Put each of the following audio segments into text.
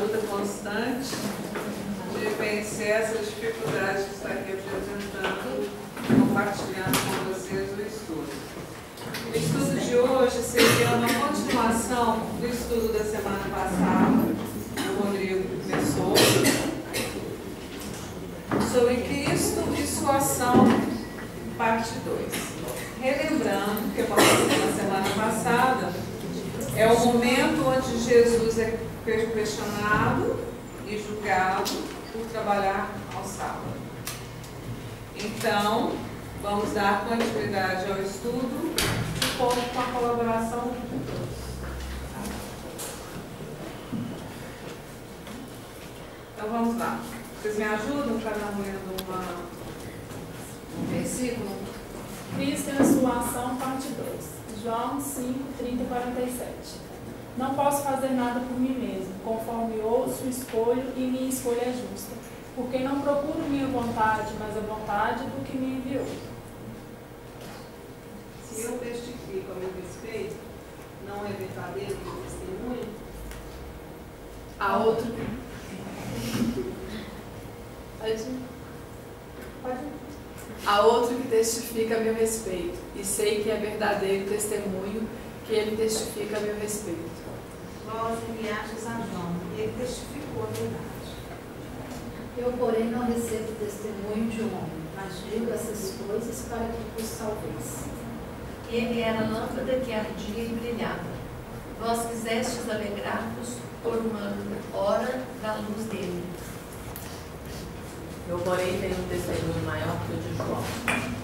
luta constante de vencer essas dificuldades que está aqui apresentando, compartilhando com vocês o estudo. O estudo de hoje seria uma continuação do estudo da semana passada, do Rodrigo começou, sobre Cristo e sua ação, parte 2. Relembrando que, como eu disse na semana passada, é o momento onde Jesus é questionado e julgado por trabalhar ao sábado. Então, vamos dar continuidade ao estudo, de conto com a colaboração de todos. Então, vamos lá. Vocês me ajudam, cada um lendo um versículo? Cristo e a sua ação, parte 2. João 5, 30 e 47. Não posso fazer nada por mim mesmo, conforme ouço, escolho, e minha escolha é justa, porque não procuro minha vontade, mas a vontade do que me enviou. Se eu testifico a meu respeito, não é verdadeiro o meu testemunho? A outro. Há outro que testifica a meu respeito, e sei que é verdadeiro o testemunho que ele testifica a meu respeito. Vós enviastes a João, e ele testificou a verdade. Eu, porém, não recebo testemunho de um homem, mas digo essas coisas para que vos salveis. Ele era lâmpada que ardia e brilhava. Vós quisestes alegrar-vos por uma hora da luz dele. Eu, porém, tenho um testemunho maior que o de João,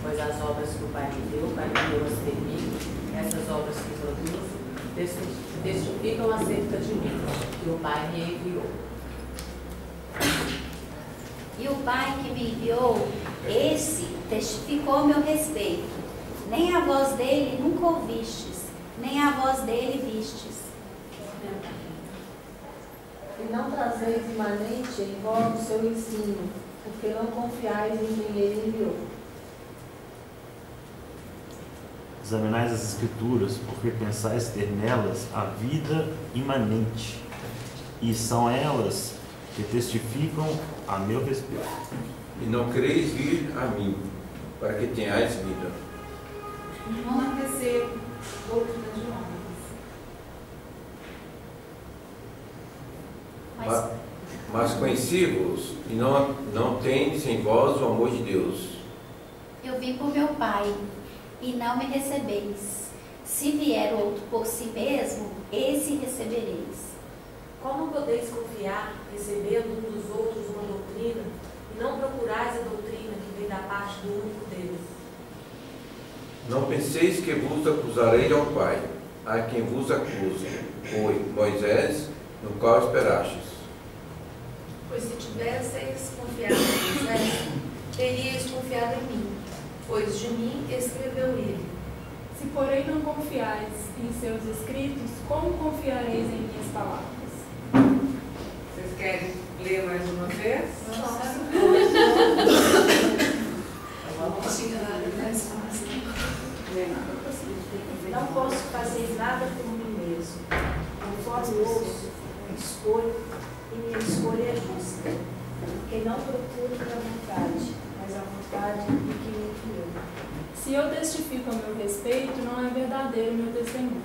pois as obras que o Pai me deu para que eu as termine, essas obras que produzo, testificam acerca de mim, que o Pai me enviou. E o Pai que me enviou, esse testificou a meu respeito. Nem a voz dele nunca ouvistes, nem a voz dele vistes. E não trazeis imanente em vós o seu ensino, porque não confiais em quem ele enviou. Examinais as Escrituras, porque pensais ter nelas a vida imanente, e são elas que testificam a meu respeito. E não quereis vir a mim, para que tenhais vida. Não recebo doutrina de homens. Mas conheci-vos, e não tendes em vós o amor de Deus. Eu vim por meu Pai, e não me recebeis. Se vier outro por si mesmo, esse recebereis. Como podeis confiar, recebendo um dos outros uma doutrina, e não procurais a doutrina que vem da parte do único Deus? Não penseis que vos acusarei ao Pai, a quem vos acusa, foi Moisés, no qual esperastes. Pois se tivesseis confiado em Moisés, teríeis confiado em mim, pois de mim escreveu ele. Se, porém, não confiais em seus escritos, como confiareis em minhas palavras? Vocês querem ler mais uma vez? Não posso fazer nada por mim mesmo. Conforme ouço, escolho, e minha escolha é justa. Porque não procuro minha vontade, mas a vontade de quem me enviou. Se eu testifico a meu respeito, não é verdadeiro o meu testemunho.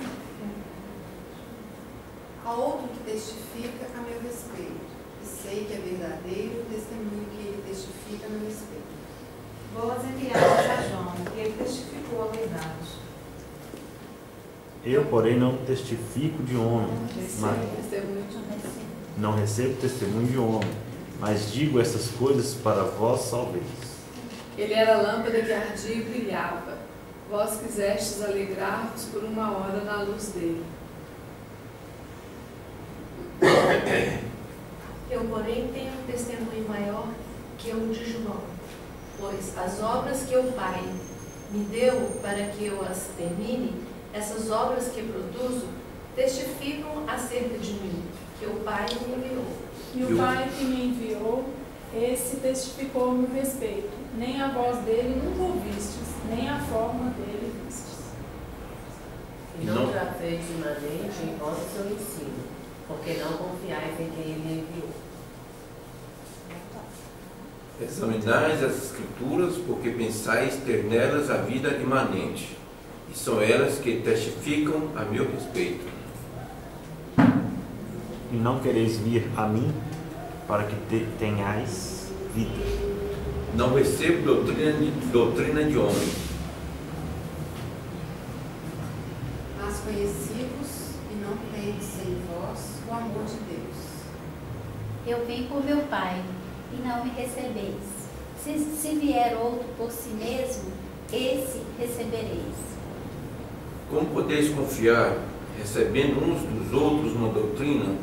Há outro que testifica a meu respeito, e sei que é verdadeiro o testemunho que ele testifica a meu respeito. Vós enviastes a João, e ele testificou a verdade. Eu, porém, não testifico de homem, não recebo testemunho de homem, mas digo essas coisas para vós salveis. Ele era lâmpada que ardia e brilhava. Vós quisestes alegrar-vos por uma hora na luz dele. Eu, porém, tenho um testemunho maior que o de João, pois as obras que o Pai me deu para que eu as termine, essas obras que produzo, testificam acerca de mim, que o Pai me enviou. E o Pai que me enviou, esse testificou a meu respeito. Nem a voz dele nunca ouvistes, nem a forma dele vistes. E não trazeis imanente em vós o seu ensino, porque não confiais em quem ele enviou. Examinais as Escrituras, porque pensais ter nelas a vida imanente, e são elas que testificam a meu respeito. E não quereis vir a mim, para que tenhais vida. Não recebo doutrina de homem, Mas conheci-vos e não tendes em vós o amor de Deus. Eu vim por meu Pai, e não me recebeis. Se vier outro por si mesmo, esse recebereis. como podeis confiar, recebendo uns dos outros uma doutrina,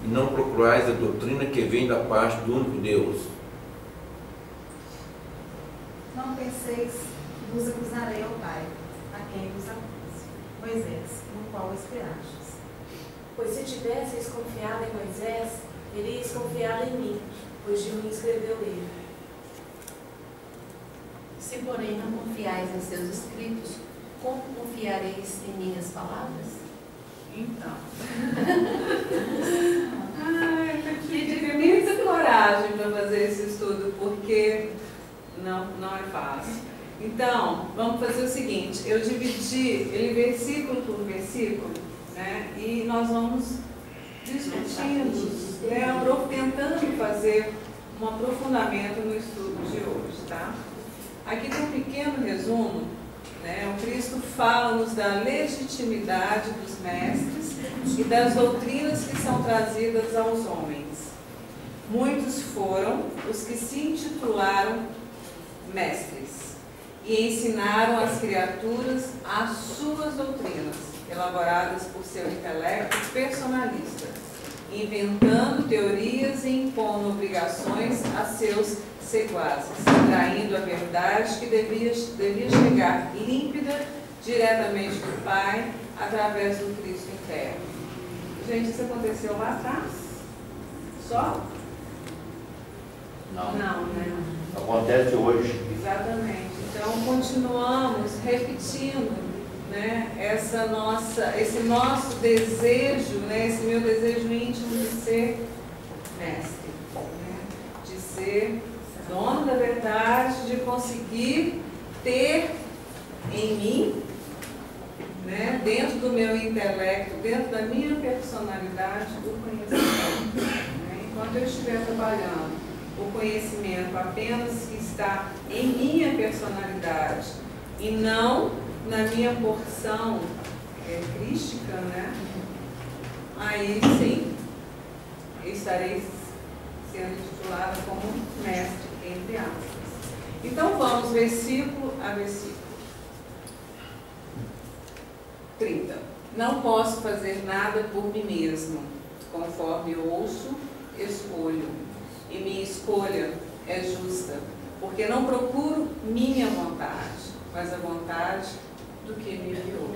e não procurais a doutrina que vem da parte do único Deus? Não penseis que vos acusarei ao Pai, a quem vos acuse, Moisés, no qual esperastes. Pois se tivesseis confiado em Moisés, terias confiado em mim, pois de mim escreveu ele. Se, porém, não confiais em seus escritos, como confiareis em minhas palavras? Então. Tem que ter muita coragem para fazer esse estudo, porque não é fácil. Então, vamos fazer o seguinte, eu dividi ele versículo por versículo, né, e nós vamos discutindo, né, tentando fazer um aprofundamento no estudo de hoje, tá? Aqui tem um pequeno resumo, né? O Cristo fala-nos da legitimidade dos mestres e das doutrinas que são trazidas aos homens. Muitos foram os que se intitularam mestres e ensinaram às criaturas as suas doutrinas, elaboradas por seu intelecto personalista, inventando teorias e impondo obrigações a seus seguazes, traindo a verdade que devia chegar límpida diretamente do Pai através do Cristo interno. Gente, isso aconteceu lá atrás? Só? Não. Não, né? Acontece hoje. Exatamente. Então, continuamos repetindo, né, esse nosso desejo, né, esse meu desejo íntimo de ser mestre, né, de ser dono da verdade, de conseguir ter em mim, né, dentro do meu intelecto, dentro da minha personalidade, o conhecimento. Né? Enquanto eu estiver trabalhando o conhecimento apenas que está em minha personalidade e não na minha porção crística, né? Aí sim, eu estarei sendo titulada como mestre, entre aspas. Então vamos versículo a versículo. 30. Não posso fazer nada por mim mesmo, conforme ouço, escolho. E minha escolha é justa, porque não procuro minha vontade, mas a vontade do que me enviou.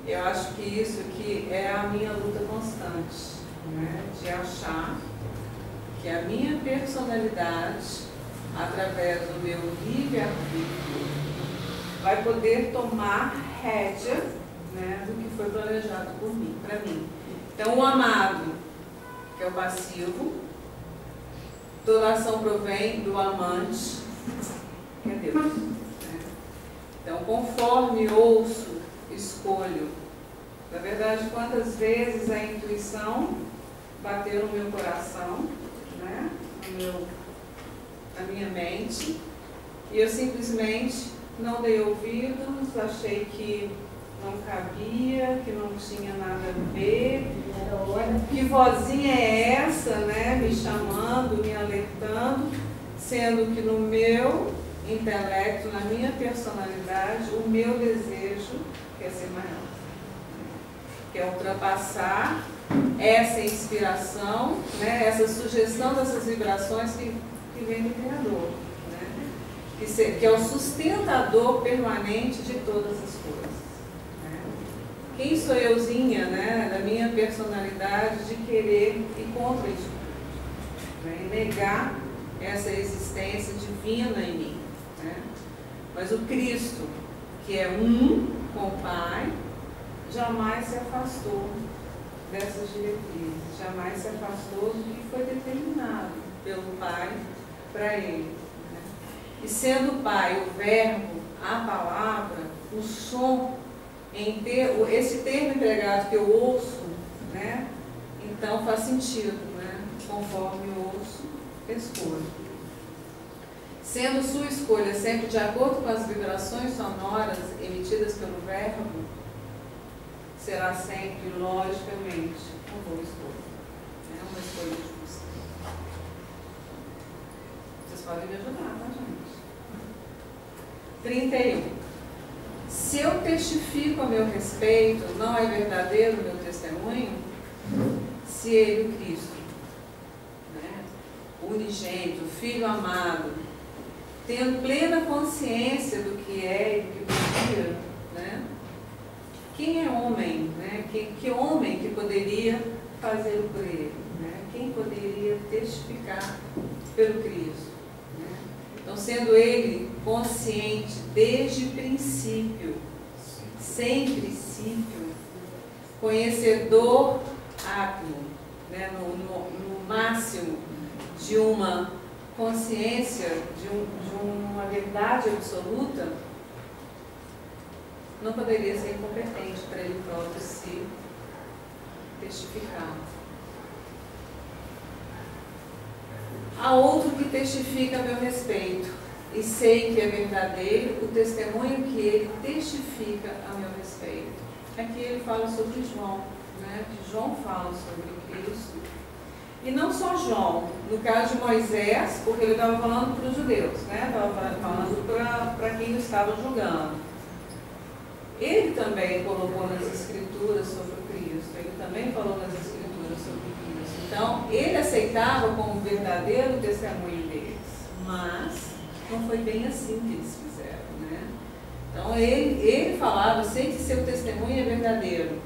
Eu acho que isso aqui é a minha luta constante, né? De achar que a minha personalidade, através do meu livre-arbítrio, vai poder tomar rédea, né, do que foi planejado por mim, para mim. Então, o amado, que é o passivo, toda ação provém do amante, que é Deus. Né? Então, conforme ouço, escolho. Na verdade, quantas vezes a intuição bateu no meu coração, né? Na minha mente, e eu simplesmente não dei ouvidos, achei que não cabia, que não tinha nada a ver. Que vozinha é essa, né? Me chamando, me alertando, sendo que no meu intelecto, na minha personalidade, o meu desejo quer ser maior. Quer ultrapassar essa inspiração, né? Essa sugestão dessas vibrações que vem do Criador, né? Que é o sustentador permanente de todas as coisas. Né? Quem sou euzinha, né? Da minha personalidade de querer ir contra isso, né? E negar essa existência divina em mim. Né? Mas o Cristo, que é um com o Pai, jamais se afastou dessas diretrizes, jamais se afastou do que foi determinado pelo Pai para ele. Né? E sendo o Pai o verbo, a palavra, o som, esse termo empregado que eu ouço, né? Então faz sentido, né? Conforme eu ouço, escolho. Sendo sua escolha sempre de acordo com as vibrações sonoras emitidas pelo verbo, será sempre, logicamente, uma boa escolha. É uma escolha justa. Vocês podem me ajudar, tá, gente? 31. Se eu testifico a meu respeito, não é verdadeiro o meu testemunho? Se ele, o Cristo, né, o unigênito, o Filho amado, tendo plena consciência do que é e do que podia, né? Quem é homem, né? Que homem que poderia fazer por ele, né? Quem poderia testificar pelo Cristo, né? Então, sendo ele consciente desde o princípio, sem princípio, conhecedor átomo, né? no máximo de uma consciência, de uma verdade absoluta, não poderia ser incompetente para ele próprio se testificar. Há outro que testifica a meu respeito, e sei que é verdadeiro o testemunho que ele testifica a meu respeito. Aqui ele fala sobre João, né? Que João fala sobre Cristo. E não só João, no caso de Moisés, porque ele estava falando para os judeus, né? Estava falando para quem o estava julgando. Ele também colocou nas escrituras sobre o Cristo, ele também falou nas escrituras sobre o Cristo. Então, ele aceitava como verdadeiro o testemunho deles, mas não foi bem assim que eles fizeram, né? Então, ele falava, sei que seu testemunho é verdadeiro.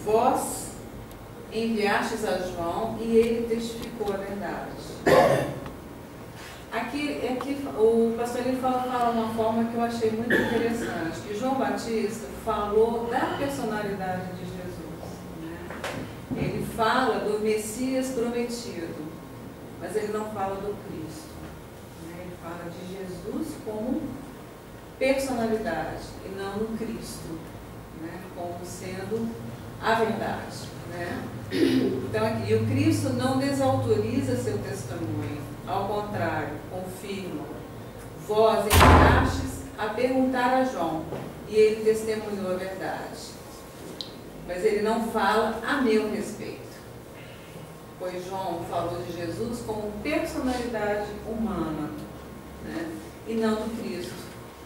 Vós enviastes a João e ele testificou a verdade. Aqui o pastor fala de uma forma que eu achei muito interessante, que João Batista falou da personalidade de Jesus, né? Ele fala do Messias prometido, mas ele não fala do Cristo, né? Ele fala de Jesus como personalidade e não no Cristo, né? Como sendo a verdade, né? Então aqui, o Cristo não desautoriza seu testemunho, ao contrário, confirma. Vós enviastes a perguntar a João, e ele testemunhou a verdade. Mas ele não fala a meu respeito, pois João falou de Jesus como personalidade humana, né? E não do Cristo,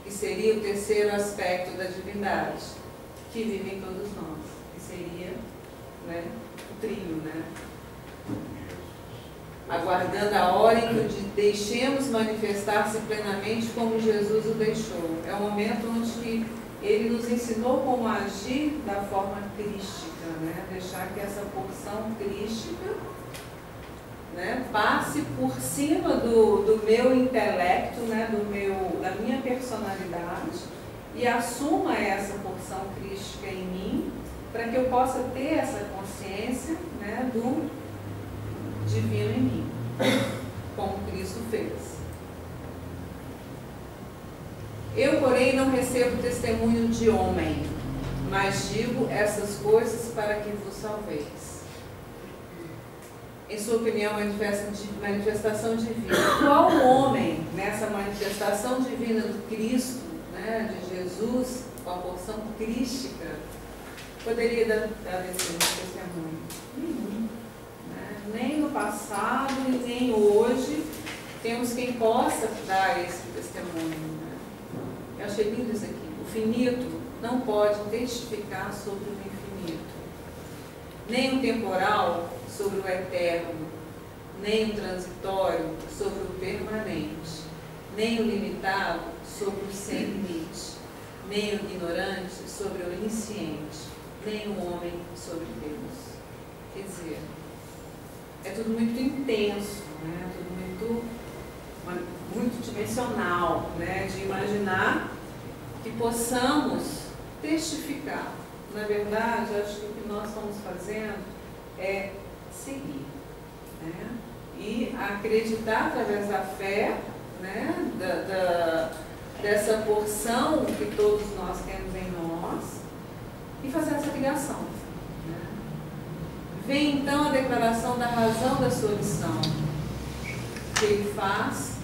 que seria o terceiro aspecto da divindade, que vive em todos nós, que seria, né, o trio, né? Aguardando a hora em que deixemos manifestar-se plenamente como Jesus o deixou. É o momento onde ele nos ensinou como agir da forma crística, né? Deixar que essa porção crística, né, passe por cima do meu intelecto, né, da minha personalidade, e assuma essa porção crística em mim, para que eu possa ter essa consciência, né, do divino em mim, como Cristo fez. Eu, porém, não recebo testemunho de homem, mas digo essas coisas para que vos salveis. Em sua opinião, manifestação divina. Qual homem, nessa manifestação divina do Cristo, né, de Jesus, com a porção crística, poderia dar esse testemunho? Nenhum. Nem no passado e nem hoje temos quem possa dar esse testemunho, né? Eu achei lindo isso aqui. O finito não pode testificar sobre o infinito, nem o temporal sobre o eterno, nem o transitório sobre o permanente, nem o limitado sobre o sem limite, nem o ignorante sobre o onisciente, nem o homem sobre Deus. Quer dizer, é tudo muito intenso, né? Tudo muito dimensional, né? De imaginar que possamos testificar na verdade, acho que o que nós estamos fazendo é seguir, né? E acreditar através da fé, né? Dessa porção que todos nós temos em nós e fazer essa ligação, né? Vem então a declaração da razão da sua missão, que ele faz,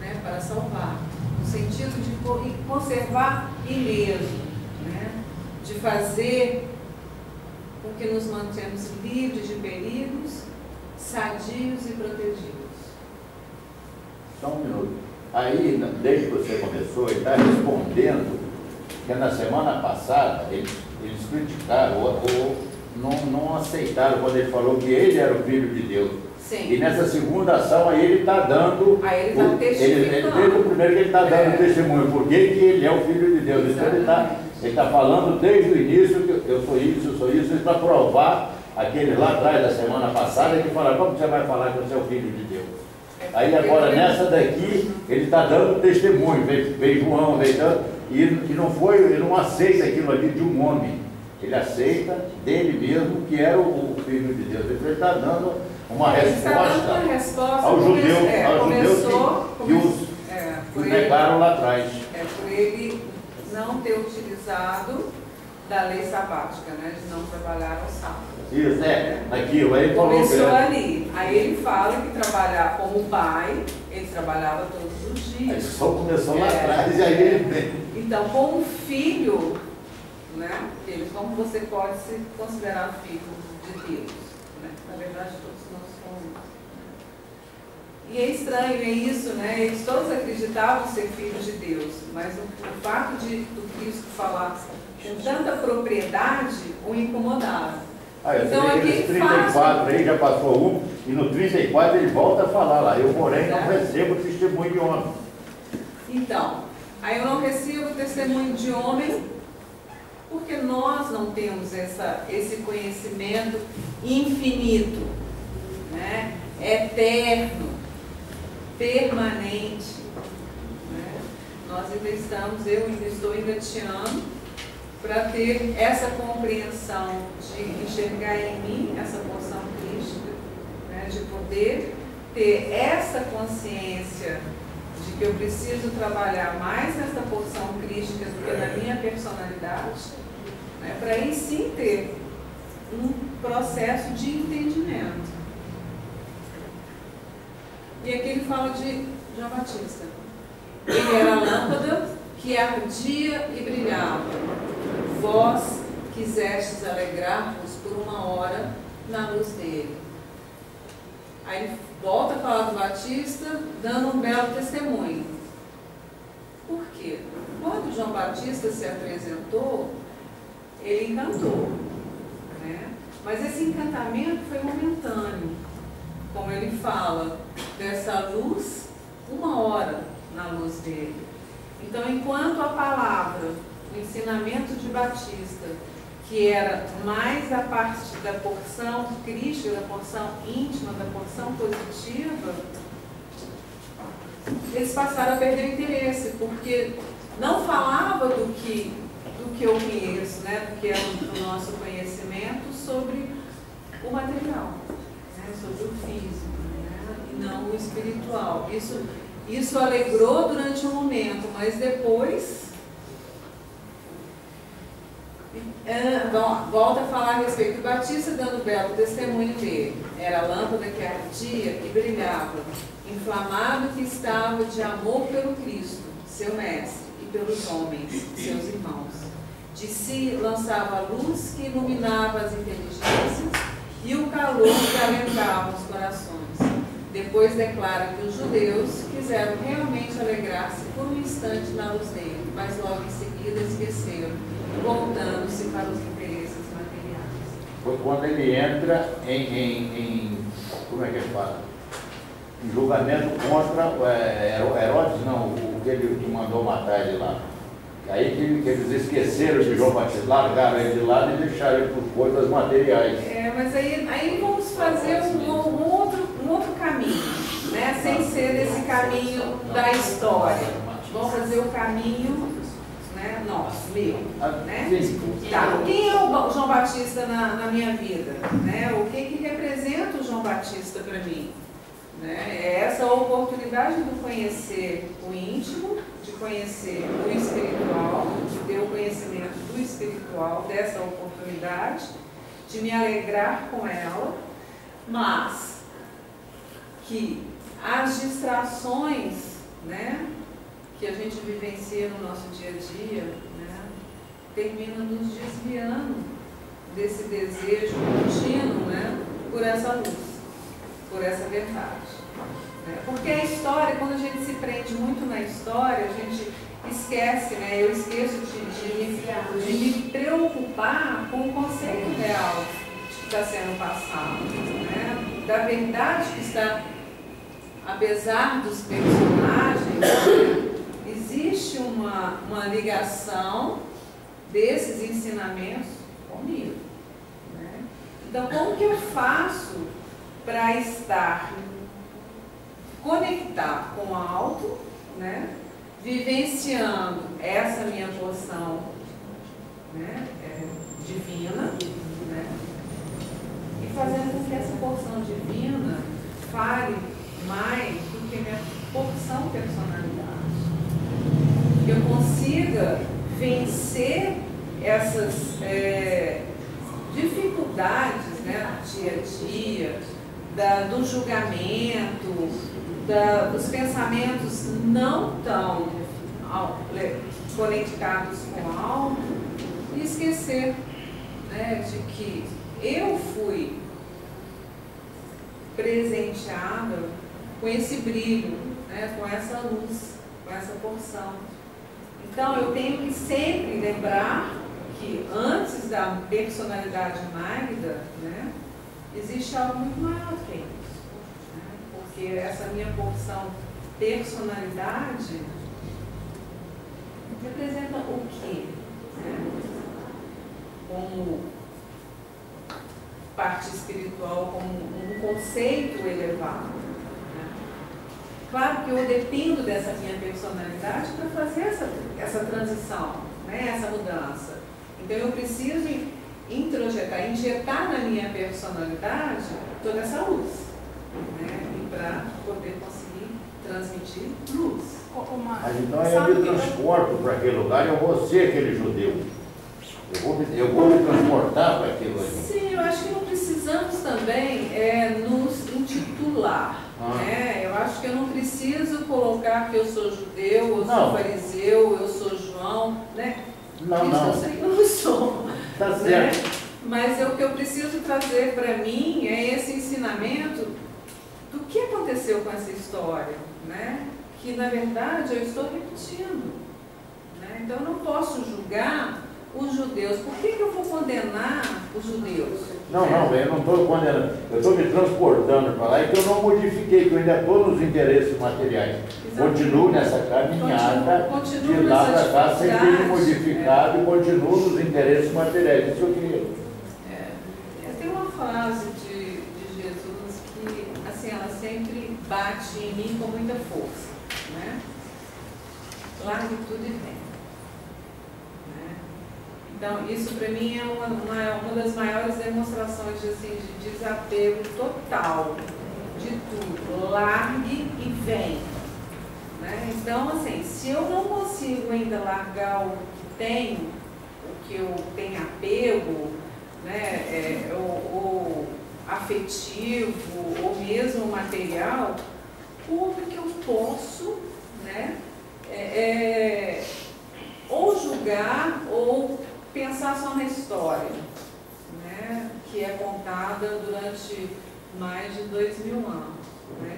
né, para salvar, no sentido de conservar ileso, né, de fazer com que nos mantemos livres de perigos, sadios e protegidos. Só um minuto. Aí, desde que você começou, ele está respondendo que na semana passada eles criticaram ou não aceitaram quando ele falou que ele era o Filho de Deus. Sim. E nessa segunda ação aí ele está dando. Aí ele está testificando. Desde o primeiro que ele está dando testemunho, porque que ele é o Filho de Deus. Então ele está falando desde o início que eu sou isso, para provar aquele lá atrás da semana passada que fala, como você vai falar que você é o Filho de Deus? Aí agora nessa daqui ele está dando testemunho, veio João, e não foi, ele não aceita aquilo ali de um homem, ele aceita dele mesmo que era o Filho de Deus. Ele está dando uma resposta aos judeus que os negaram lá atrás. Por ele não ter utilizado da lei sabática, né, de não trabalhar ao sábado. Isso, naquilo, aí ele falou. Começou ali. Aí ele fala que trabalhar como pai, ele trabalhava todos os dias. Aí só começou lá atrás e aí ele vem. Então, como filho, né, como você pode se considerar filho de Deus? Né? Na verdade, todos nós somos. E é estranho, é isso, né? Eles todos acreditavam ser filhos de Deus, mas o fato do Cristo falar com tanta propriedade o incomodava. Então aqui 34 aí já passou e no 34 ele volta a falar lá, eu porém não recebo testemunho de homem. Então, aí eu não recebo testemunho de homem porque nós não temos esse conhecimento infinito, né? Eterno, permanente, né? Nós eu ainda estou engateando para ter essa compreensão de enxergar em mim essa porção crística, né, de poder ter essa consciência de que eu preciso trabalhar mais nessa porção crística do que na minha personalidade, né, para aí sim ter um processo de entendimento. E aqui ele fala de João Batista. Ele era a lâmpada que ardia e brilhava. Vós quisestes alegrar-vos por uma hora na luz dele. Aí ele volta a falar do Batista, dando um belo testemunho. Por quê? Quando João Batista se apresentou, ele encantou, né? Mas esse encantamento foi momentâneo. Como ele fala, dessa luz, uma hora na luz dele. Então, enquanto a palavra, o ensinamento de Batista, que era mais a parte da porção crística, da porção íntima, da porção positiva, eles passaram a perder o interesse, porque não falava do que eu conheço, né, do que é o nosso conhecimento sobre o material, né, sobre o físico, né, e não o espiritual. Isso alegrou durante um momento, mas depois volta a falar a respeito do Batista, dando belo testemunho dele. Era a lâmpada que ardia e brilhava, inflamado que estava de amor pelo Cristo, seu mestre, e pelos homens, seus irmãos. De si lançava a luz que iluminava as inteligências e o calor que alentava os corações. Depois declara que os judeus quiseram realmente alegrar-se por um instante na luz dele, mas logo em seguida esqueceram, voltando-se para os interesses materiais. Foi quando ele entra como é que ele fala? Em julgamento contra Herodes, não, o que ele mandou matar ele lá. Aí que eles esqueceram de João Batista, largaram ele de lado e deixaram ele por coisas materiais. Mas aí vamos fazer um outro caminho, né? Sem ser esse caminho da história. Vamos fazer o caminho, né, nosso, meu, né? Sim. Tá, quem é o João Batista na minha vida? Né? O que representa o João Batista para mim? Né? É essa oportunidade de conhecer o íntimo, de conhecer o espiritual, de ter o conhecimento do espiritual, dessa oportunidade, de me alegrar com ela, mas que as distrações, né, que a gente vivencia no nosso dia a dia, né, terminam nos desviando desse desejo contínuo, né, por essa luz, por essa verdade. Né? Porque a história, quando a gente se prende muito na história, a gente esquece, né, eu esqueço de me preocupar com o conceito real que está sendo passado, né, da verdade que está, apesar dos personagens, existe uma ligação desses ensinamentos comigo. Né? Então, como que eu faço para estar conectado com o alto, né? Vivenciando essa minha porção, né? Divina, né? E fazendo com que essa porção divina fale mais do que minha porção personalidade. Que eu consiga vencer essas dificuldades, né, do dia a dia, do julgamento, dos pensamentos não tão conectados com o alto, e esquecer, né, de que eu fui presenteada com esse brilho, né, com essa luz, com essa porção. Então eu tenho que sempre lembrar que antes da personalidade Magda, né, existe algo muito maior do que isso. Né, porque essa minha porção personalidade representa o quê? Né, como parte espiritual, como um conceito elevado. Né? Claro que eu dependo dessa minha personalidade para fazer essa transição, né? Essa mudança. Então eu preciso injetar na minha personalidade toda essa luz, né? E para poder conseguir transmitir luz. Mas então eu me transporto para aquele lugar, eu vou ser aquele judeu. Eu vou me transportar para aquilo ali. Sim, eu acho que não precisamos também nos intitular. Né? Eu acho que eu não preciso colocar que eu sou judeu, eu sou fariseu, eu sou João. Né? Não, isso eu sei que eu não sou. Tá certo. Né? Mas o que eu preciso trazer para mim é esse ensinamento do que aconteceu com essa história. Né? Que na verdade eu estou repetindo. Né? Então eu não posso julgar os judeus. Por que eu vou condenar os judeus? Não, eu não estou condenando. Eu estou me transportando para lá e que eu não modifiquei, que eu ainda estou nos interesses materiais. Exatamente. Continuo nessa caminhada de lá para cá sem ter me modificado e continuo nos interesses materiais. Isso eu queria. Tem uma frase de Jesus que assim, ela sempre bate em mim com muita força. Né? Largue tudo e vem. Então, isso para mim é uma das maiores demonstrações de desapego total de tudo. Largue e vem. Né? Então, assim, se eu não consigo ainda largar o que tenho, o que eu tenho apego, né, ou afetivo, ou mesmo material, como que eu posso, né, ou julgar ou pensar só na história, né, que é contada durante mais de 2000 anos, né,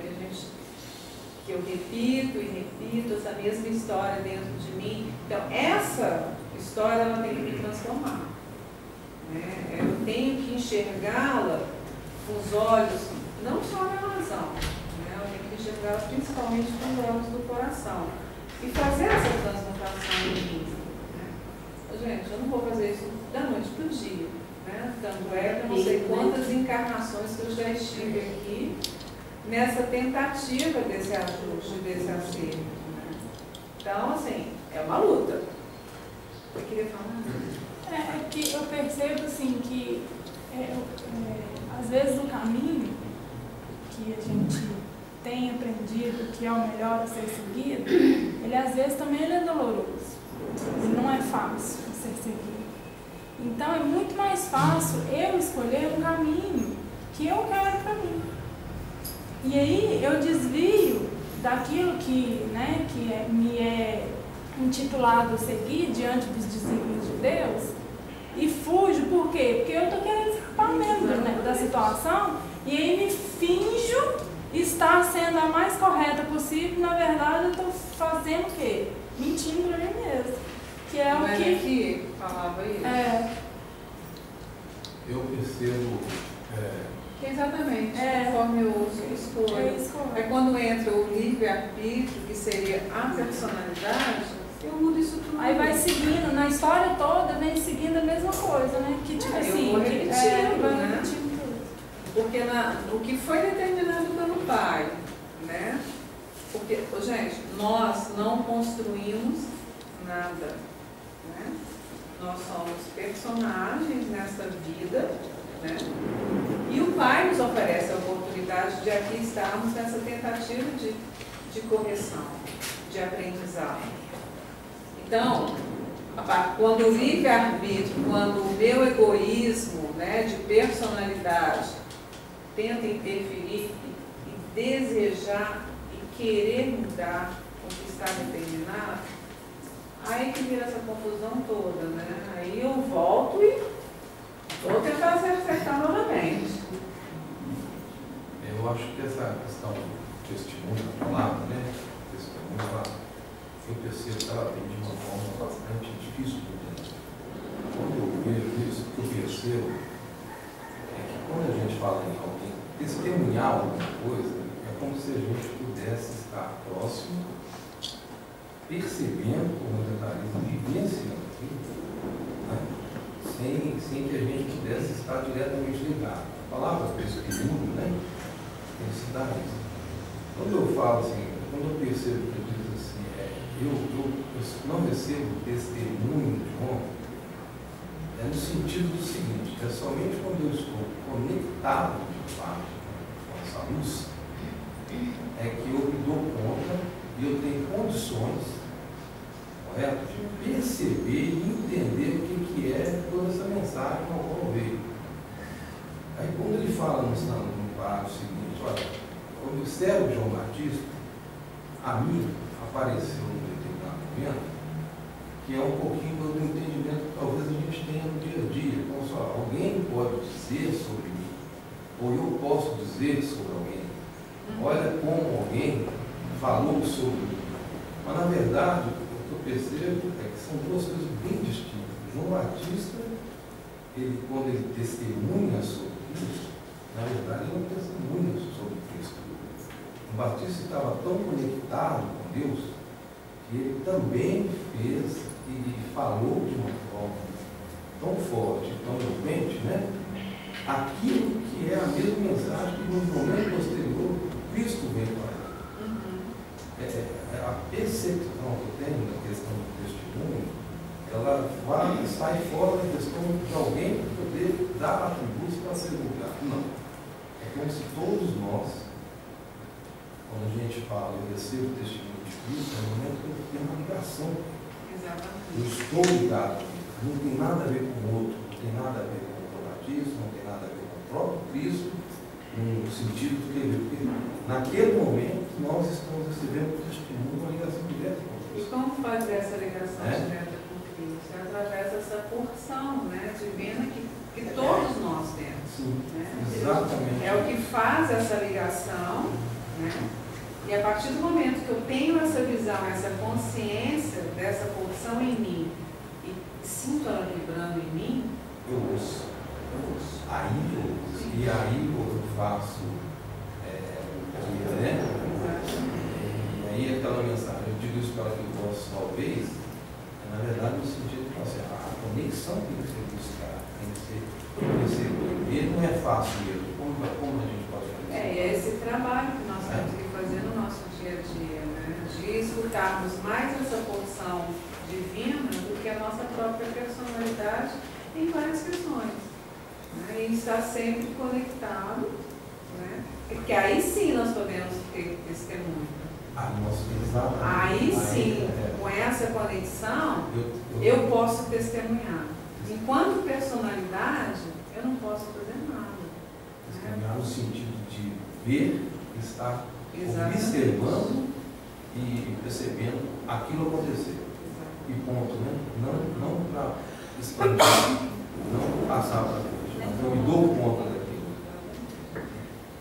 que eu repito e repito essa mesma história dentro de mim. Então, essa história ela tem que me transformar. Né? Eu tenho que enxergá-la com os olhos, não só da razão, né? Eu tenho que enxergá-la principalmente com os olhos do coração. E fazer essa transmutação em mim. Gente, eu não vou fazer isso da noite para o dia. Né? Tanto é que eu não sei quantas encarnações que eu já estive aqui nessa tentativa desse ajuste, desse acerto. Né? Então, assim, é uma luta. Você queria falar? É que eu percebo assim que às vezes o caminho que a gente tem aprendido que é o melhor a ser seguido, ele às vezes também é doloroso. Ele não é fácil de ser seguido. Então é muito mais fácil eu escolher um caminho que eu quero para mim. E aí eu desvio daquilo que, né, me é intitulado a seguir diante dos desígnios de Deus e fujo. Por quê? Porque eu estou querendo escapar mesmo, né, da situação, e aí me finjo estar sendo a mais correta possível. Na verdade eu estou fazendo o quê? Mentindo para mim mesmo. Que é o Mas que... aqui falava isso? Eu percebo... Exatamente, conforme eu escolho. É quando entra o livre-arbítrio, que seria a personalidade, eu mudo isso tudo. Aí vai seguindo, na história toda, vem seguindo a mesma coisa, né? Que tipo assim, eu vou repetindo, vai né? repetindo tudo. Porque o que foi determinado pelo Pai, né? Porque, gente, nós não construímos nada, né? Nós somos personagens nesta vida, né? E o Pai nos oferece a oportunidade de aqui estarmos nessa tentativa de correção, de aprendizado. Então, quando o livre-arbítrio, quando o meu egoísmo, né, de personalidade tenta interferir e desejar e querer mudar o que está determinado, aí que vira essa confusão toda, né? Aí eu volto e vou tentar acertar novamente. Eu acho que essa questão do testemunho da palavra, né? Testemunho, eu percebo que ela vem de uma forma bastante difícil de entender. Quando eu vejo isso, o que eu percebo é que quando a gente fala em alguém testemunhar alguma coisa, é como se a gente pudesse estar próximo, percebendo, como eu tentaria, vivenciando aquilo, né? Sem que a gente pudesse estar diretamente ligado. A palavra testemunho, né? Tem que se dar isso. Quando eu falo assim, quando eu percebo que eu digo assim, eu não recebo testemunho de homem, é no sentido do seguinte, é somente quando eu estou conectado de fato com essa luz, é que eu me dou conta e eu tenho condições, correto, de perceber e entender o que é toda essa mensagem ao qual veio. Aí quando ele fala no parágrafo seguinte, olha, quando eu observo João Batista, a mim apareceu num determinado momento, que é um pouquinho do entendimento que talvez a gente tenha no dia a dia. Então, só alguém pode dizer sobre mim, ou eu posso dizer sobre alguém. Olha como alguém falou sobre mim. Mas, na verdade, o que eu percebo é que são duas coisas bem distintas. João Batista, quando ele testemunha sobre Cristo, na verdade, ele não testemunha sobre Cristo. O Batista estava tão conectado com Deus que ele também fez e falou de uma forma tão forte, tão eloquente, né? Aquilo que é a mesma mensagem que no momento posterior Cristo veio para ele. A percepção que eu tenho na questão do testemunho, ela sai fora da questão de alguém poder dar atributos para ser julgado. Não. É como se todos nós, quando a gente fala, eu recebo o testemunho de Cristo, é o momento que eu tenho uma ligação. Exatamente. Eu estou ligado. Não tem nada a ver com o outro, não tem nada a ver com o batismo, não tem nada a ver com o próprio Cristo, no sentido que porque naquele momento nós estamos recebendo o testemunho, uma ligação direta com Cristo. E como fazer essa ligação direta com Cristo? É através dessa porção, né, divina que todos nós temos. Sim, né? exatamente. É o que faz essa ligação, né? E a partir do momento que eu tenho essa visão, essa consciência dessa porção em mim, e sinto ela vibrando em mim, eu ouço. Aí eu ouço. E aí eu faço né? E aí aquela mensagem, eu digo isso para que eu possa, talvez, na verdade, no sentido de assim, a conexão tem que ser buscada, tem que ser ele não é fácil mesmo. Como a gente pode fazer isso? E é esse trabalho que nós temos que fazer no nosso dia a dia, né? De escutarmos mais essa porção divina do que a nossa própria personalidade em várias questões. Né? E está sempre conectado, né? Porque aí sim nós podemos ter testemunho. Aí sim, com essa conexão, eu posso testemunhar. Enquanto personalidade, eu não posso fazer nada. Testemunhar no sentido de ver, estar observando e percebendo aquilo acontecer. E ponto, né? Não para expandir, não passar para frente. Não me dou conta daquilo.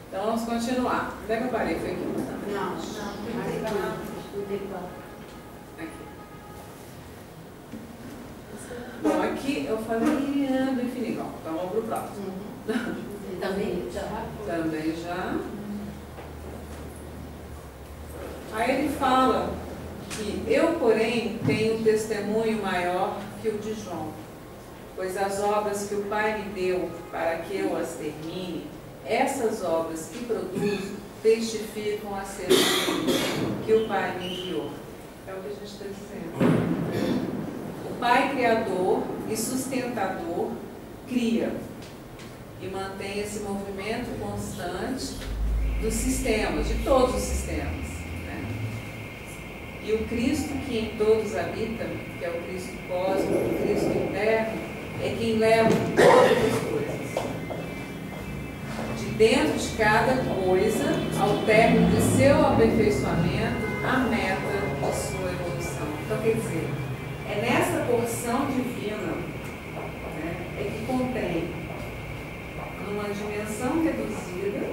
Então vamos continuar. Onde é que eu parei? Foi aqui? Não, Aqui. Bom, aqui eu falei do infinito. Bom, então vamos para o próximo. Também já. Também já. Aí ele fala que eu, porém, tenho um testemunho maior que o de João, pois as obras que o Pai me deu para que eu as termine, essas obras que produzo testificam acerca de que o Pai me enviou. É o que a gente está dizendo. O Pai Criador e sustentador cria e mantém esse movimento constante dos sistemas, de todos os sistemas. E o Cristo que em todos habita, que é o Cristo cósmico, o Cristo interno, é quem leva todas as coisas. De dentro de cada coisa, ao término de seu aperfeiçoamento, a meta de sua evolução. Então, quer dizer, é nessa porção divina, né, é que contém, numa dimensão reduzida,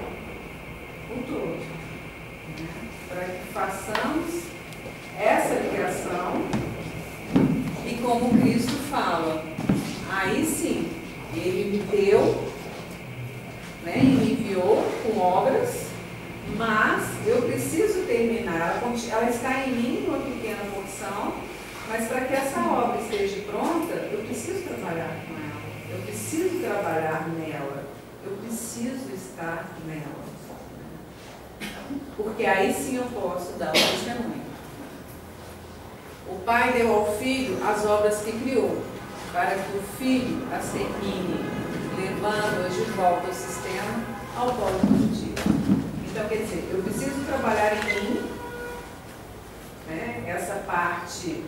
o todo. Né, para que façamos essa ligação, e como Cristo fala, aí sim, Ele me deu, né, e me enviou com obras, mas eu preciso terminar, ela está em mim, uma pequena porção, mas para que essa obra esteja pronta, eu preciso trabalhar com ela, eu preciso trabalhar nela, eu preciso estar nela, porque aí sim eu posso dar o testemunho. O Pai deu ao Filho as obras que criou, para que o Filho as termine, levando-as de volta ao sistema, ao polo positivo. Então, quer dizer, eu preciso trabalhar em mim, né, essa parte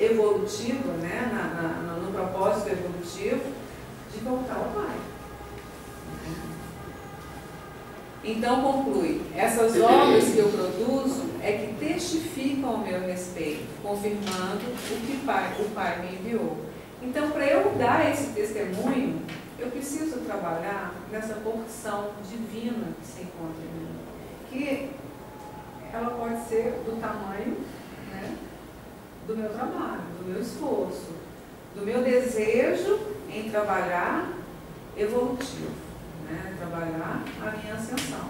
evolutiva, né, no propósito evolutivo, de voltar ao Pai. Então conclui, essas obras que eu produzo é que testificam ao meu respeito, confirmando o que o Pai me enviou. Então, para eu dar esse testemunho, eu preciso trabalhar nessa porção divina que se encontra em mim, que ela pode ser do tamanho, né, do meu trabalho, do meu esforço, do meu desejo em trabalhar evolutivo. Né, trabalhar a minha ascensão.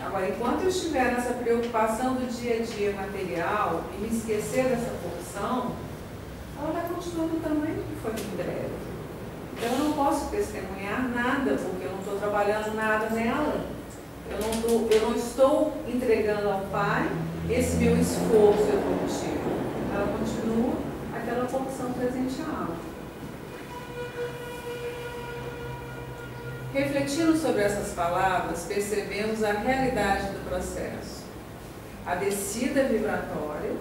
Agora, enquanto eu estiver nessa preocupação do dia a dia material e me esquecer dessa porção, ela vai continuar do tamanho que foi em breve. Então, eu não posso testemunhar nada, porque eu não estou trabalhando nada nela. Eu não estou entregando ao Pai esse meu esforço evolutivo. Ela continua aquela porção presenteada. Refletindo sobre essas palavras, percebemos a realidade do processo. A descida vibratória,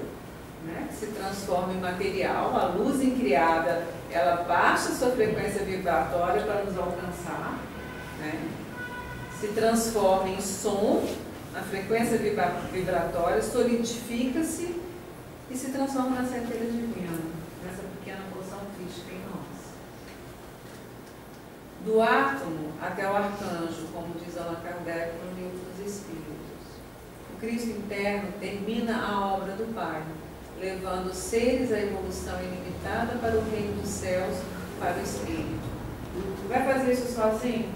né, que se transforma em material, a luz incriada, ela baixa sua frequência vibratória para nos alcançar, né, se transforma em som, a frequência vibratória solidifica-se e se transforma na centelha divina, nessa pequena porção crística em nós. Do átomo até o arcanjo, como diz Allan Kardec no Livro dos Espíritos. O Cristo interno termina a obra do Pai, levando os seres à evolução ilimitada para o reino dos céus, para o Espírito. Vai fazer isso sozinho?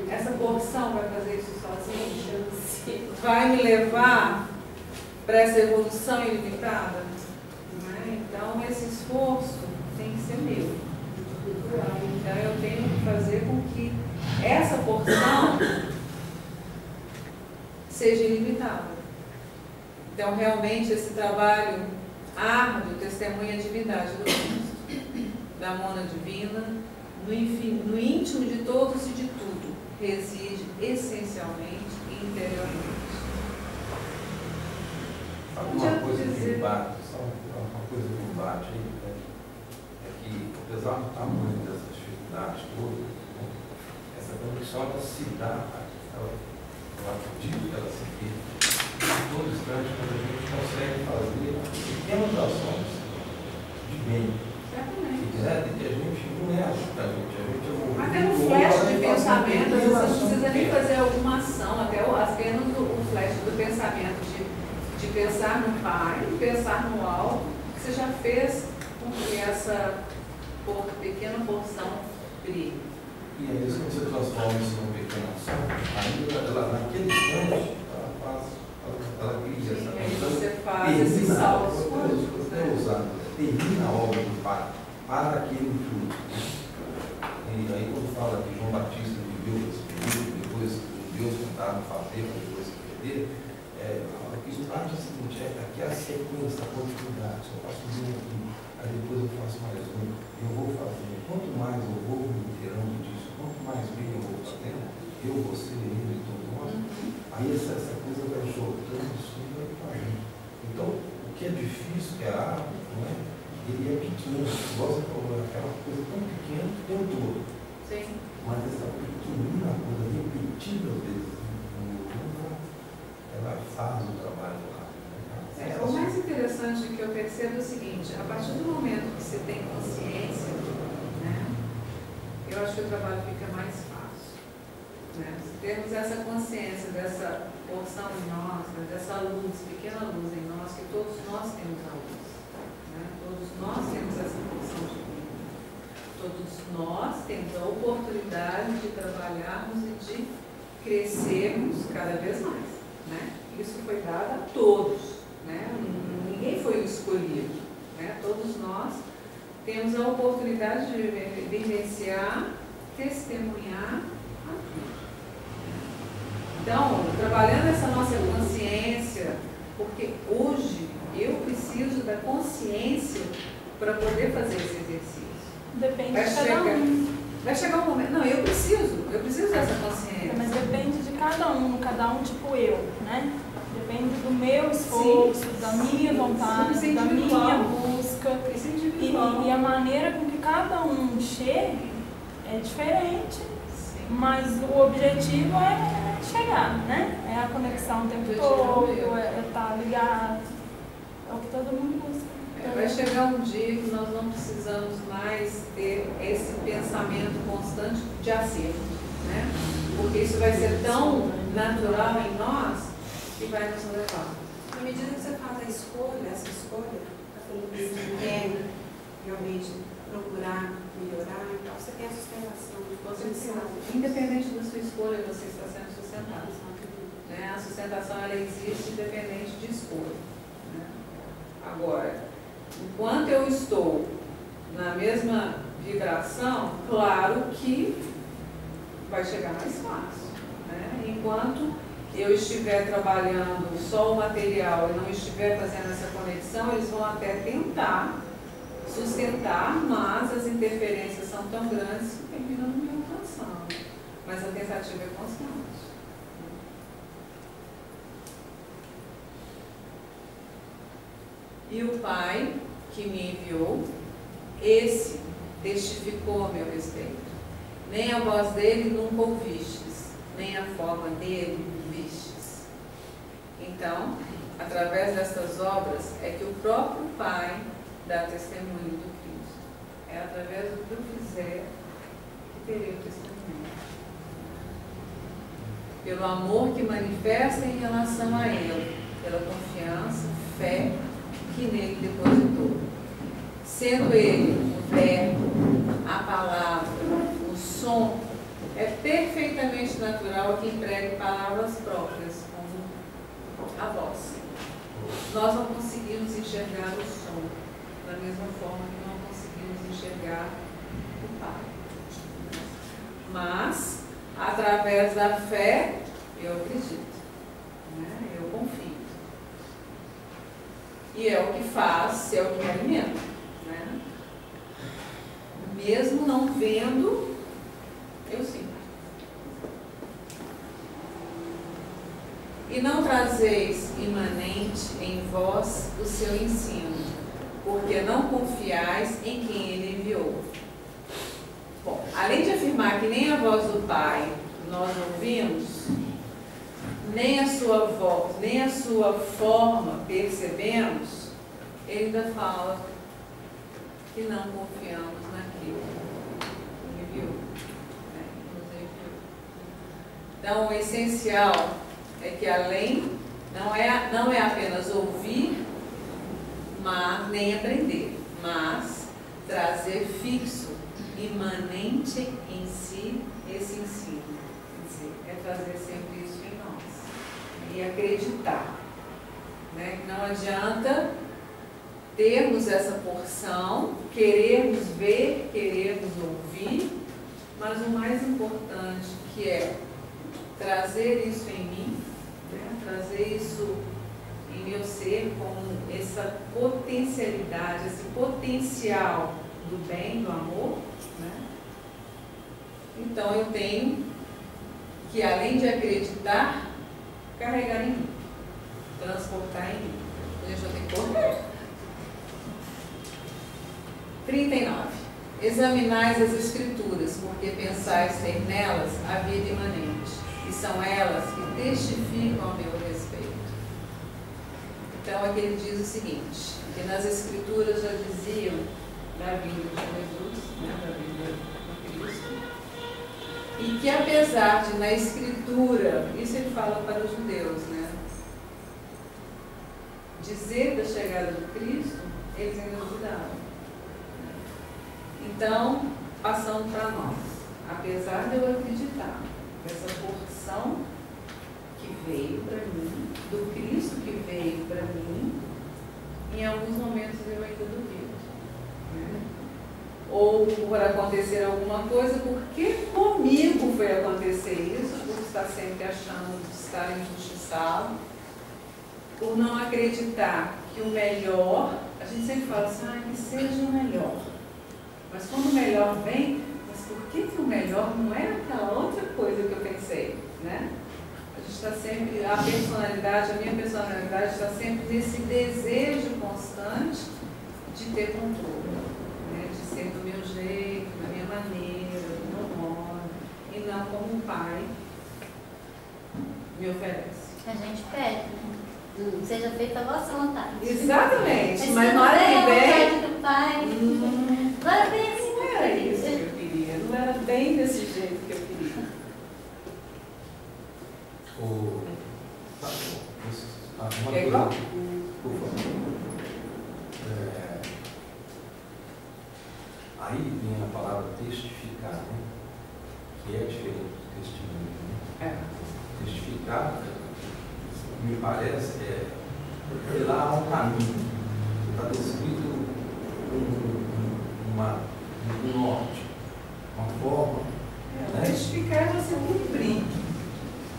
Essa porção vai fazer isso sozinho? Vai me levar para essa evolução ilimitada? Então, esse esforço tem que ser meu. Então, eu tenho que fazer com que essa porção seja ilimitada. Então, realmente, esse trabalho árduo testemunha a divindade do Cristo, da mona divina, no íntimo de todos e de tudo, reside essencialmente e interiormente. Sabe uma coisa que me bate, só uma coisa que me bate aí, né? É que, apesar do tamanho dessas dificuldades todas, né, essa condição ela se dá, eu acredito que ela se dê, em todo instante, quando a gente consegue fazer pequenas ações de bem. Que a gente não é a gente evolui. Até no flash de pensamento, você não precisa nem fazer alguma ação, até apenas o flash do pensamento, de pensar no Pai, de pensar no alto, que você já fez com que essa pequena porção brilhe. E é isso que você transforma isso numa pequena ação, ainda ela, naquele instante, ela cria essa aí você faz esses saltos quânticos, termina a obra do Pai para aquele intuito. E aí quando fala que João Batista viveu esse período, depois Deus tentava fazer, depois se perder, o que bate é o seguinte, aqui é a sequência, a continuidade, se eu faço um aqui, aí depois eu faço mais um, eu vou fazendo, quanto mais eu vou me inteirando disso, quanto mais bem eu vou fazendo, eu, você, ele, todo mundo, aí essa coisa vai soltando isso e vai para a gente. Então, o que é difícil, que é árduo, não é? Ele é pequeno, gosta de falar aquela coisa tão pequena o tempo todo. Sim. Mas essa pequenina coisa repetida às vezes, ela faz o trabalho lá. O mais interessante que eu percebo é o seguinte, a partir do momento que você tem consciência, né, eu acho que o trabalho fica mais fácil. Né? Se temos essa consciência dessa porção em nós, né, dessa luz, pequena luz em nós, que todos nós temos a luz. Todos nós temos essa porção divina. Todos nós temos a oportunidade de trabalharmos e de crescermos cada vez mais. Né? Isso foi dado a todos. Né? Ninguém foi escolhido. Né? Todos nós temos a oportunidade de vivenciar, testemunhar a vida. Então, trabalhando essa nossa consciência, porque hoje eu preciso da consciência para poder fazer esse exercício. Depende de cada um. Vai chegar um momento. Não, eu preciso dessa consciência. Mas depende de cada um tipo eu, né? Depende do meu esforço, sim, da minha vontade, da minha busca. E a maneira com que cada um chegue é diferente, sim, mas o objetivo é chegar, né? É a conexão o tempo todo, é estar ligado. É o que todo mundo busca. Vai chegar um dia que nós não precisamos mais ter esse pensamento constante de acerto, né? Porque isso vai ser tão natural em nós que vai nos levar. À medida que você faz essa escolha, você quer realmente procurar melhorar, então você tem a sustentação de potencial. Independente da sua escolha, você está sendo sustentado. Né? A sustentação ela existe independente de escolha. Né? Agora, enquanto eu estou na mesma vibração, claro que vai chegar mais fácil. Né? Enquanto eu estiver trabalhando só o material e não estiver fazendo essa conexão, eles vão até tentar sustentar, mas as interferências são tão grandes que terminam não me alcançando. Mas a tentativa é constante. E o Pai que me enviou, esse testificou a meu respeito. Nem a voz dele nunca ouvistes, nem a forma dele vistes. Então, através destas obras, é que o próprio Pai dá testemunho do Cristo. É através do que eu fizer que terei o testemunho. Pelo amor que manifesta em relação a Ele, pela confiança, fé que nele depositou. Sendo Ele o verbo, a palavra, o som, é perfeitamente natural que empregue palavras próprias, como a voz. Nós não conseguimos enxergar o som da mesma forma que não conseguimos enxergar o Pai. Mas, através da fé, eu acredito, né? Eu confio. e é o que faz, é o que me alimenta, né? Mesmo não vendo, eu sinto. E não trazeis imanente em vós o seu ensino, porque não confiais em quem ele enviou. Bom, além de afirmar que nem a voz do Pai nós ouvimos, nem a sua voz, nem a sua forma percebemos, ele ainda fala que não confiamos naquilo que enviou, né? Então, o essencial é que além, não é apenas ouvir, mas nem aprender, mas trazer fixo, imanente em si esse ensino. Quer dizer, é trazer sempre isso em nós. E acreditar, né? Não adianta termos essa porção, querermos ver, querermos ouvir, mas o mais importante que é trazer isso em mim, né? Trazer isso em meu ser como essa potencialidade, esse potencial do bem, do amor, né? Então eu tenho que, além de acreditar, carregar em mim, transportar em mim. Deixa eu ter que correr. 39. Examinais as Escrituras, porque pensais ter nelas a vida imanente, e são elas que testificam a meu respeito. Então aqui ele diz o seguinte, que nas Escrituras já diziam da vida de Jesus, né, da vida de Cristo, e que apesar de na Escritura, isso ele fala para os judeus, né, dizer da chegada do Cristo, eles ainda duvidavam. Então, passando para nós, apesar de eu acreditar nessa porção que veio para mim, do Cristo que veio para mim, em alguns momentos eu ainda duvido, né? Ou por acontecer alguma coisa, porque comigo foi acontecer isso, por estar sempre achando de estar injustiçado, por não acreditar que o melhor, a gente sempre fala assim, que seja o melhor. Mas quando o melhor vem, mas por que o melhor não é aquela outra coisa que eu pensei, né? A gente está sempre, a minha personalidade está sempre nesse desejo constante de ter controle, né? De ser do meu jeito, da minha maneira, do meu modo, e não como o Pai me oferece. A gente pede, seja feita a vossa vontade. Exatamente, mas na hora que vem... do Pai, não era bem assim, não era isso que eu queria, não era bem desse jeito que eu queria. Uma igual? coisa, por favor. Aí vem a palavra testificar, né? Que é diferente do testemunho, né? Testificar, me parece, porque lá há um caminho. Está descrito um norte, uma forma. Né? Testificar é você cumprir,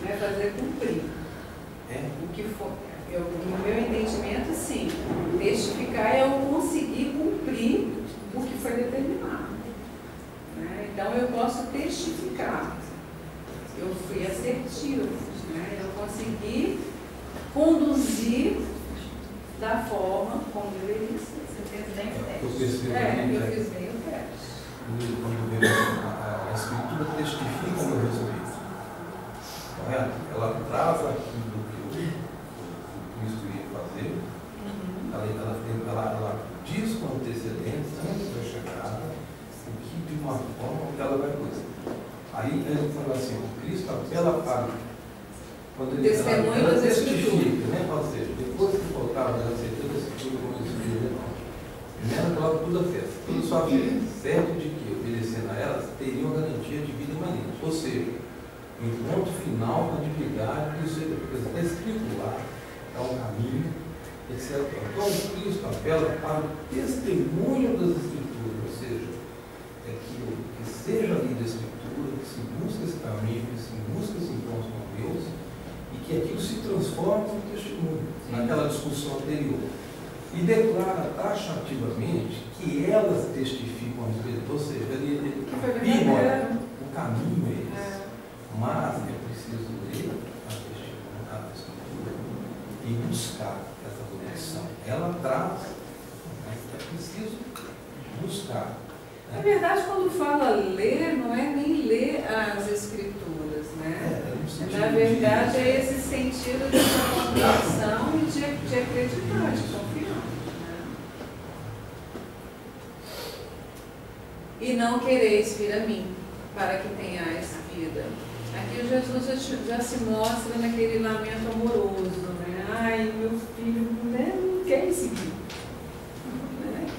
né? Fazer cumprir. O que for. No meu entendimento, sim. Testificar é eu conseguir cumprir o que foi determinado. Né? Então eu posso testificar. Eu fui assertivo, né? Eu consegui conduzir da forma como deveria ser. Você fez bem o teste. Eu fiz bem o teste. A Escritura testifica o meu respeito. Correto? Ela traz aquilo que o Cristo ia fazer. Ela diz com antecedência, antes da chegada, o que de uma forma que ela vai fazer. Aí ele fala assim, o Cristo apela para quando ele testifica, né? Ou seja, depois que faltava a certeza da Escritura, como ele diz, primeiro coloca tudo a festa. Tudo só fez, certo de que, obedecendo a elas, teriam garantia de vida imanente. Ou seja, o encontro final da divindade, isso está escrito lá, é um caminho, etc. Então, Cristo apela para o testemunho das Escrituras, ou seja, aquilo que seja ali da Escritura, que se busca esse caminho, que se busca esse encontro com Deus, e que aquilo se transforma em testemunho, naquela discussão anterior. E declara taxativamente que elas testificam a respeito, ou seja, ele afirma, olha, o caminho é esse, mas é preciso ler a Escritura e buscar essa conexão. Ela traz, mas é preciso buscar. Na verdade, quando fala ler, não é nem ler as Escrituras, né? Na verdade, é esse sentido de compreensão e de acreditar, de confiar. Né? E não quereis vir a mim, para que tenhais vida. Aqui o Jesus já se mostra naquele lamento amoroso, né? Ai, meu filho, né, não quer me seguir.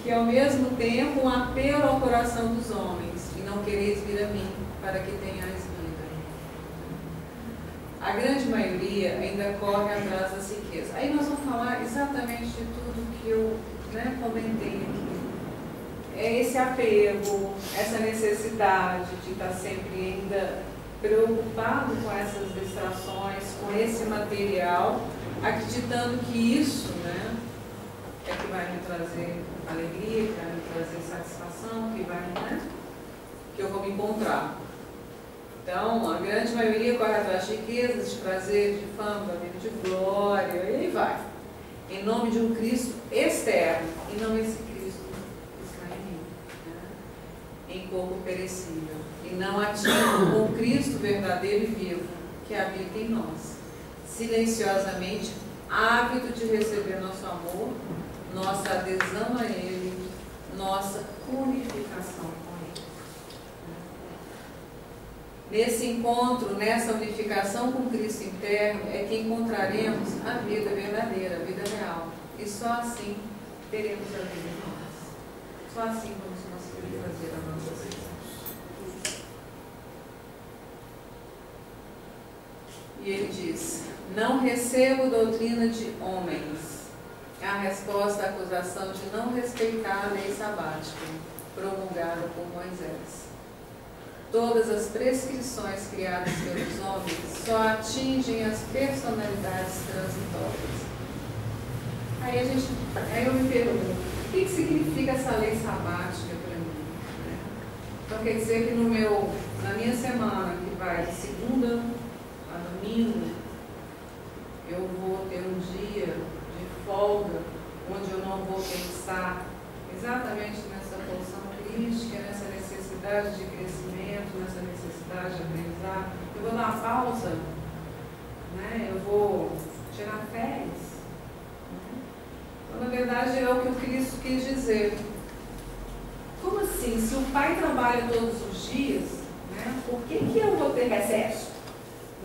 Que ao mesmo tempo um apelo ao coração dos homens, e não quereis vir a mim, para que tenhais vida. A grande maioria ainda corre atrás das riquezas. Aí nós vamos falar exatamente de tudo que eu comentei aqui. É esse apego, essa necessidade de estar sempre ainda preocupado com essas distrações, com esse material, acreditando que isso, né, é que vai me trazer alegria, que vai me trazer satisfação, que eu vou me encontrar. Então, a grande maioria corre atrás de riquezas, de prazer, de fama, de glória, e aí vai. Em nome de um Cristo externo, e não esse Cristo que está em mim, né? Em corpo perecível. E não atingam com o Cristo verdadeiro e vivo, que habita em nós. Silenciosamente, ávido de receber nosso amor, nossa adesão a Ele, nossa unificação com Ele. Nesse encontro, nessa unificação com Cristo interno, é que encontraremos a vida verdadeira, a vida real. E só assim teremos a vida em nós. Só assim vamos conseguir fazer a nossa vida. E ele diz: não recebo doutrina de homens. É a resposta à acusação de não respeitar a lei sabática, promulgada por Moisés. Todas as prescrições criadas pelos homens só atingem as personalidades transitórias. Aí eu me pergunto, o que significa essa lei sabática para mim? Então quer dizer que na minha semana, que vai de segunda a domingo, eu vou ter um dia de folga, onde eu não vou pensar exatamente nessa porção crítica, nessa necessidade de crescimento, nessa necessidade de aprendizar. Eu vou dar uma pausa, né? Eu vou tirar férias. Então, na verdade, é o que o Cristo quis dizer. Como assim? Se o Pai trabalha todos os dias, né? Por que eu vou ter recesso?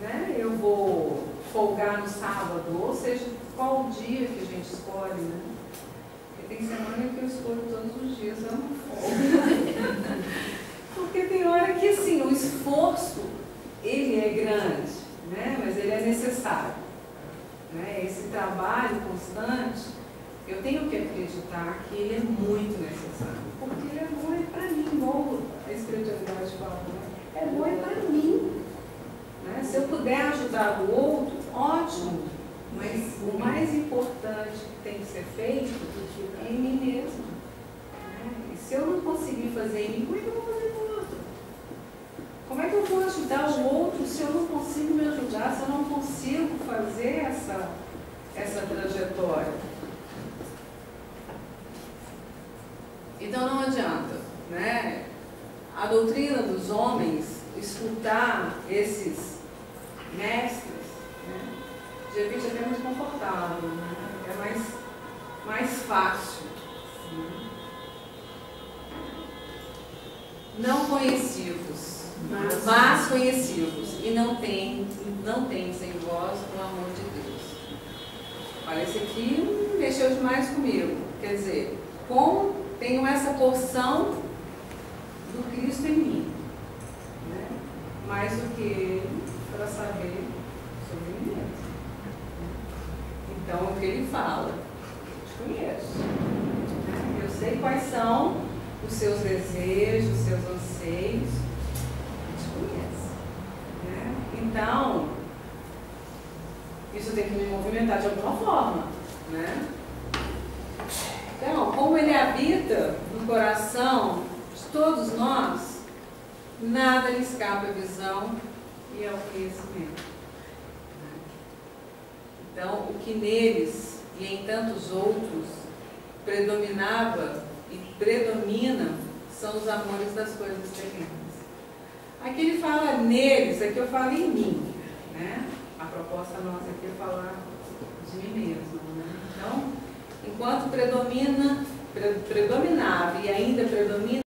Né? Eu vou folgar no sábado, ou seja, qual o dia que a gente escolhe, né? Porque tem semana que eu escolho todos os dias, eu não folgo. Porque tem hora que, assim, o esforço, ele é grande, né? Mas ele é necessário. Né? Esse trabalho constante, eu tenho que acreditar que ele é muito necessário. Porque ele é bom para mim, igual a espiritualidade fala, né? É bom para mim. Né? Se eu puder ajudar o outro, ótimo, mas o mais importante que tem que ser feito é em mim mesmo. Né? E se eu não conseguir fazer em mim, como é que eu vou fazer com o outro? Como é que eu vou ajudar o outro se eu não consigo me ajudar, se eu não consigo fazer essa trajetória? Então não adianta, né? A doutrina dos homens, escutar esses mestres, né? De repente é até mais confortável, né? É mais fácil. Né? Não conheci-vos, mas conheci-vos, e não tendes em vós o amor de Deus. Olha, esse aqui mexeu demais comigo. Quer dizer, como tenho essa porção do Cristo em mim, né? Mais do que ele, para saber sobre mim mesmo. Então, o que ele fala, eu te conheço. Né? Eu sei quais são os seus desejos, os seus anseios, eu te conheço. Né? Então, isso tem que me movimentar de alguma forma. Né? coração de todos nós, nada lhe escapa à visão e ao conhecimento. Então, o que neles e em tantos outros predominava e predomina são os amores das coisas terrenas. Aqui ele fala neles, aqui eu falo em mim, né? A proposta nossa aqui é falar de mim mesmo, né? Então, enquanto predominava e ainda predomina